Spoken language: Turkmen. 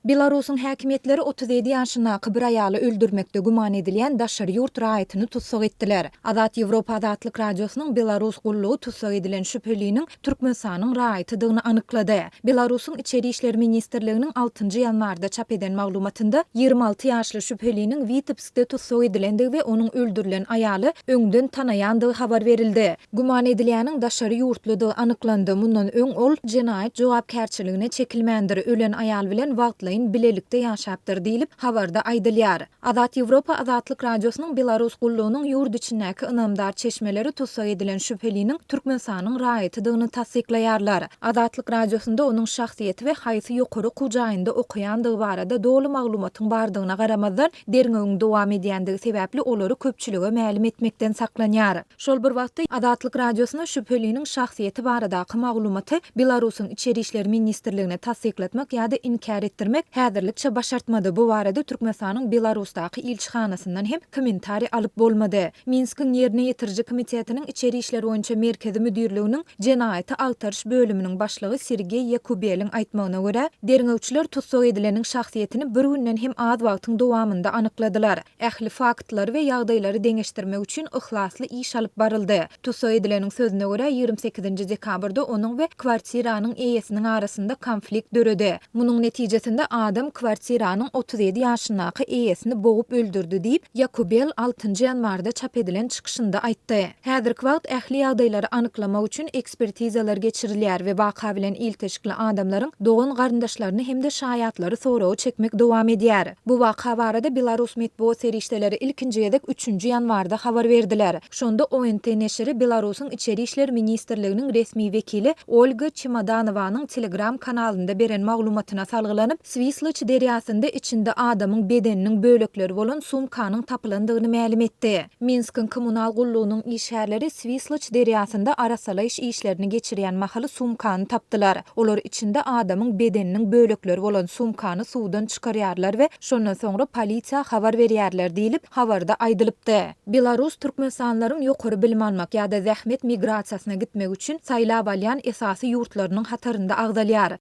Belarusyň häkimetleri 37 ýaşyndaky bir aýaly öldürmekde guman edilen daşary ýurt raýatyny tutsak etdiler. Azat Ýewropa Azatlyk Radiosynyň Belarus gullugy tutsak edilen şüpheliniň Türkmenistanyň raýatydygyny anyklady. Belarusyň Içeri işler ministrliginiň 6-njy ýanwarda çap eden maglumatynda 26 ýaşly şüpheliniň Vitebskde tutsak edilendigi we onuň öldürilen aýaly öňden tanaýandygy habar berildi. Guman edilýäniň daşary ýurtludygy anyklandy. Mundan öň ol jenaýat jogapkärçiligine çekilmändir. Ölen aýal bilen bilelikde ýaşapdyr diýilip habarda aýdylýar. Azat Ýewropa Azatlyk Radiosynyň Belarus gullugynyň ýurt içindäki ynamdar çeşmeleri tutsak edilen şüpheliniň Türkmenistanyň raýatydygyny tasdiklaýarlar. Azatlyk Radiosynda onuň şahsiýeti we haýsy ýokary kujaýynda okuýandygy barada dogry maglumatyň bardygyna garamazdan derňegiň dowam edýändigi sebäpli olary köpçülige mälim etmekden saklanýar. Şol bir wagtda Azatlyk Radiosyna şüpheliniň şahsiýeti baradaky maglumaty Belarusyň Içeri işler ministrligine tasdiklatmak ýa-da inkar etdirmek häzirlikçe başartmady. Bu barada Türkmenistanyň Belarusdaky ilçihanasyndan hem kommentari alyp bolmady. Minskiň ýerine ýetirji komitetiniň içeri işler boýunça merkezi müdirliginiň jenaýaty agtarış bölüminiň başlygy Sergey Yakubelyň aýtmagyna görä, derňewçiler tutsak edileniň şahsiýetini bir günden hem az wagtyň dowamında anykladylar. Ähli faktlary we ýagdaýlary deňeşdirmek üçin ihlasly iş alyp baryldy. Tutsak edileniň sözüne görä 28-nji dekabrda onuň we kwartiranyň eýesiniň arasynda konflikt döredi. Munyň netijesinde adam kwartiranyň 37 ýaşyndaky eýesini bogup öldürdi diýip Yakubel 6-njy ýanwarda çap edilen çykyşynda aýtdy. Häzirki wagt ähli ýagdaýlary anyklamak üçin ekspertizalar geçirilýär we waka bilen ilteşikli adamlaryň dogan garyndaşlaryny hemde şaýatlary soraw çekmek dowam edýär. Bu waka barada Belarus medeniýet serişdeleri ilkinji ýedek 3-njy ýanwarda habar berdiler. Şonda ONT neşri Belarusyň Içeri işler ministrliginiň resmi wekili Olga Chemodanowanyň Telegram kanalynda beren maglumatyna salgylanyp Swisliç derýasynda içinde adamyň bedeniniň bölekleri bolan sumkanyň tapylandygyny mälim etdi. Minskiň kommunal gullugynyň işgärleri Swisliç derýasynda arasalaýyş işlerini geçirýän mahaly sumkany tapdylar. Olar içinde adamyň bedeniniň bölekleri bolan sumkany suwdan çykarýarlar we şondan soňra polisiýa habar berýärler diýilip habarda aýdylypdy. Belarus türkmenistanlaryň ýokary bilim almak ýa-da zähmet migrasiýasyna gitmek üçin saýlap alýan esasy ýurtlarynyň hatarynda agdalýar.